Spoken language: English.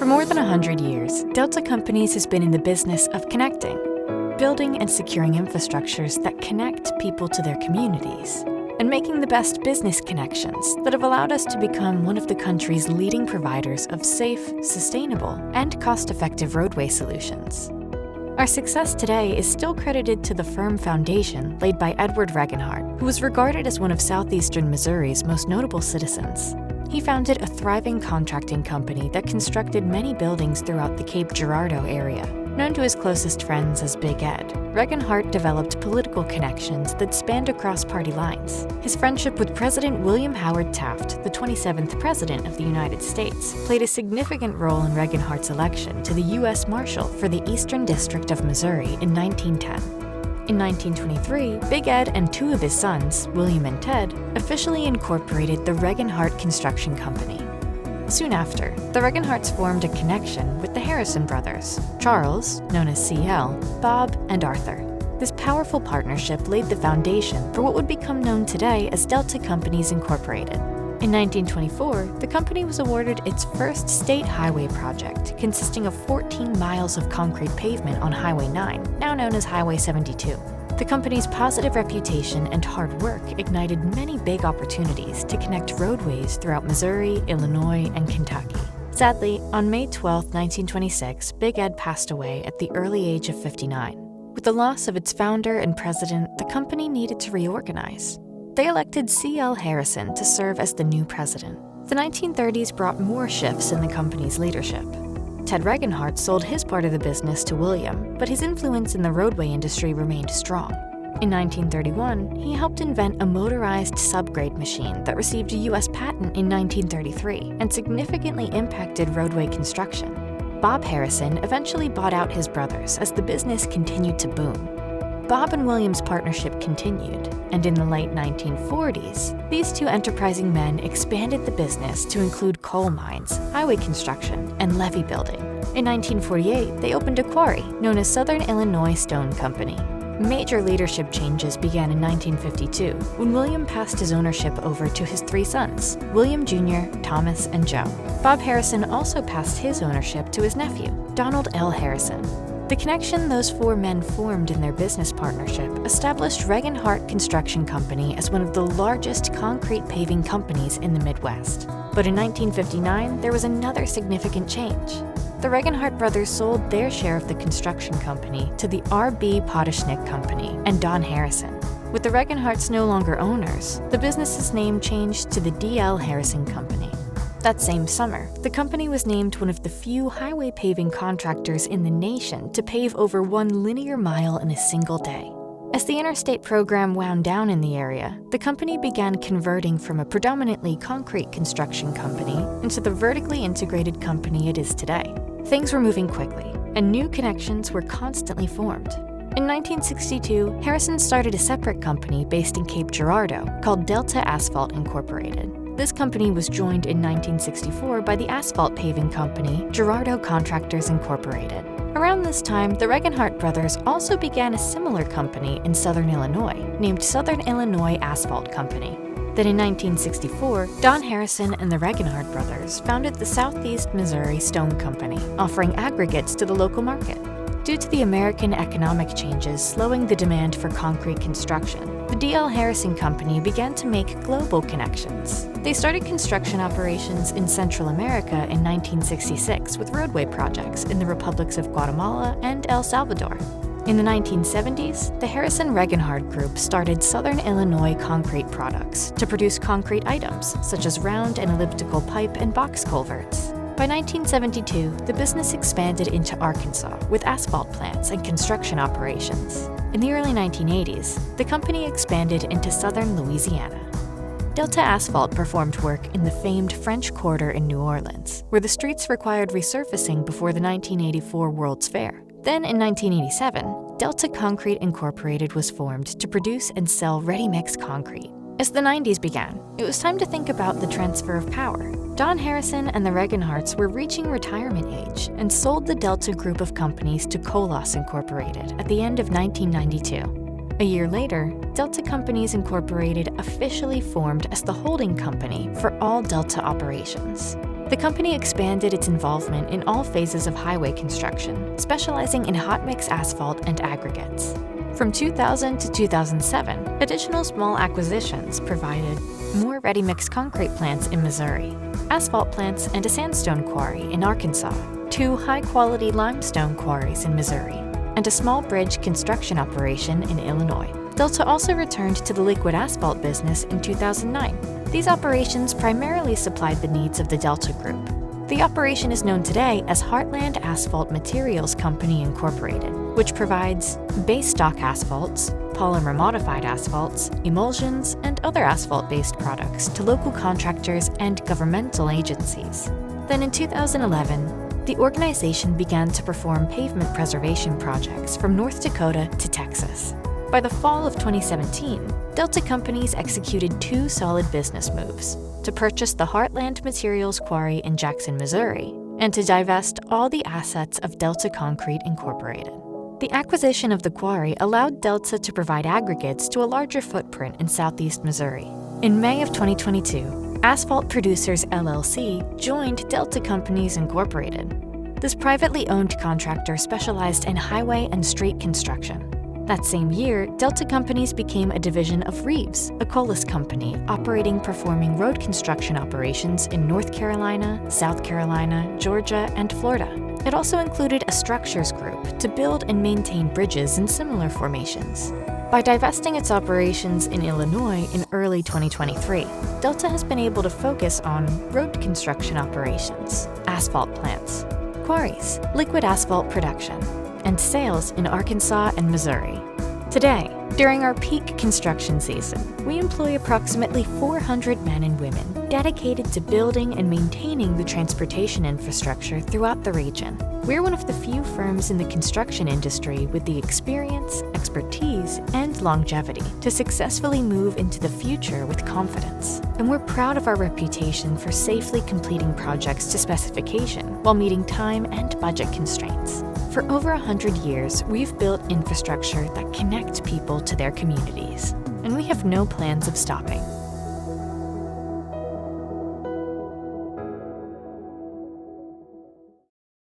For more than 100 years, Delta Companies has been in the business of connecting, building and securing infrastructures that connect people to their communities, and making the best business connections that have allowed us to become one of the country's leading providers of safe, sustainable, and cost-effective roadway solutions. Our success today is still credited to the firm foundation laid by Edward Regenhart, who was regarded as one of southeastern Missouri's most notable citizens. He founded a thriving contracting company that constructed many buildings throughout the Cape Girardeau area. Known to his closest friends as Big Ed, Regenhart developed political connections that spanned across party lines. His friendship with President William Howard Taft, the 27th President of the United States, played a significant role in Regenhart's election to the U.S. Marshal for the Eastern District of Missouri in 1910. In 1923, Big Ed and two of his sons, William and Ted, officially incorporated the Regenhart Construction Company. Soon after, the Regenharts formed a connection with the Harrison brothers, Charles, known as CL, Bob, and Arthur. This powerful partnership laid the foundation for what would become known today as Delta Companies Incorporated. In 1924, the company was awarded its first state highway project, consisting of 14 miles of concrete pavement on Highway 9, now known as Highway 72. The company's positive reputation and hard work ignited many big opportunities to connect roadways throughout Missouri, Illinois, and Kentucky. Sadly, on May 12, 1926, Big Ed passed away at the early age of 59. With the loss of its founder and president, the company needed to reorganize. They elected C.L. Harrison to serve as the new president. The 1930s brought more shifts in the company's leadership. Ted Regenhart sold his part of the business to William, but his influence in the roadway industry remained strong. In 1931, he helped invent a motorized subgrade machine that received a U.S. patent in 1933 and significantly impacted roadway construction. Bob Harrison eventually bought out his brothers as the business continued to boom. Bob and William's partnership continued, and in the late 1940s, these two enterprising men expanded the business to include coal mines, highway construction, and levee building. In 1948, they opened a quarry known as Southern Illinois Stone Company. Major leadership changes began in 1952 when William passed his ownership over to his three sons, William Jr., Thomas, and Joe. Bob Harrison also passed his ownership to his nephew, Donald L. Harrison. The connection those four men formed in their business partnership established Regenhart Construction Company as one of the largest concrete paving companies in the Midwest. But in 1959, there was another significant change. The Regenhart brothers sold their share of the construction company to the R.B. Potashnick Company and Don Harrison. With the Regenharts no longer owners, the business's name changed to the D.L. Harrison Company. That same summer, the company was named one of the few highway paving contractors in the nation to pave over 1 linear mile in a single day. As the interstate program wound down in the area, the company began converting from a predominantly concrete construction company into the vertically integrated company it is today. Things were moving quickly, and new connections were constantly formed. In 1962, Harrison started a separate company based in Cape Girardeau called Delta Asphalt Incorporated. This company was joined in 1964 by the asphalt paving company Girardeau Contractors Incorporated. Around this time, the Regenhart brothers also began a similar company in Southern Illinois, named Southern Illinois Asphalt Company. Then in 1964, Don Harrison and the Regenhart brothers founded the Southeast Missouri Stone Company, offering aggregates to the local market. Due to the American economic changes slowing the demand for concrete construction, the D.L. Harrison Company began to make global connections. They started construction operations in Central America in 1966 with roadway projects in the republics of Guatemala and El Salvador. In the 1970s, the Harrison-Regenhart Group started Southern Illinois Concrete Products to produce concrete items such as round and elliptical pipe and box culverts. By 1972, the business expanded into Arkansas with asphalt plants and construction operations. In the early 1980s, the company expanded into southern Louisiana. Delta Asphalt performed work in the famed French Quarter in New Orleans, where the streets required resurfacing before the 1984 World's Fair. Then in 1987, Delta Concrete Incorporated was formed to produce and sell ready-mix concrete. As the 90s began, it was time to think about the transfer of power. Don Harrison and the Regenharts were reaching retirement age and sold the Delta group of companies to Colas Incorporated at the end of 1992. A year later, Delta Companies Incorporated officially formed as the holding company for all Delta operations. The company expanded its involvement in all phases of highway construction, specializing in hot mix asphalt and aggregates. From 2000 to 2007, additional small acquisitions provided more ready-mix concrete plants in Missouri, asphalt plants and a sandstone quarry in Arkansas, 2 high-quality limestone quarries in Missouri, and a small bridge construction operation in Illinois. Delta also returned to the liquid asphalt business in 2009. These operations primarily supplied the needs of the Delta Group. The operation is known today as Heartland Asphalt Materials Company Incorporated, which provides base stock asphalts, polymer modified asphalts, emulsions, and other asphalt-based products to local contractors and governmental agencies. Then in 2011, the organization began to perform pavement preservation projects from North Dakota to Texas. By the fall of 2017, Delta Companies executed 2 solid business moves: to purchase the Heartland Materials Quarry in Jackson, Missouri, and to divest all the assets of Delta Concrete Incorporated. The acquisition of the quarry allowed Delta to provide aggregates to a larger footprint in southeast Missouri. In May of 2022, Asphalt Producers LLC joined Delta Companies Incorporated. This privately owned contractor specialized in highway and street construction. That same year, Delta Companies became a division of Reeves, a Colas company operating performing road construction operations in North Carolina, South Carolina, Georgia, and Florida. It also included a structures group to build and maintain bridges in similar formations. By divesting its operations in Illinois in early 2023, Delta has been able to focus on road construction operations, asphalt plants, quarries, liquid asphalt production, and sales in Arkansas and Missouri. Today, during our peak construction season, we employ approximately 400 men and women dedicated to building and maintaining the transportation infrastructure throughout the region. We're one of the few firms in the construction industry with the experience, expertise, and longevity to successfully move into the future with confidence. And we're proud of our reputation for safely completing projects to specification while meeting time and budget constraints. For over 100 years, we've built infrastructure that connect people to their communities, and we have no plans of stopping.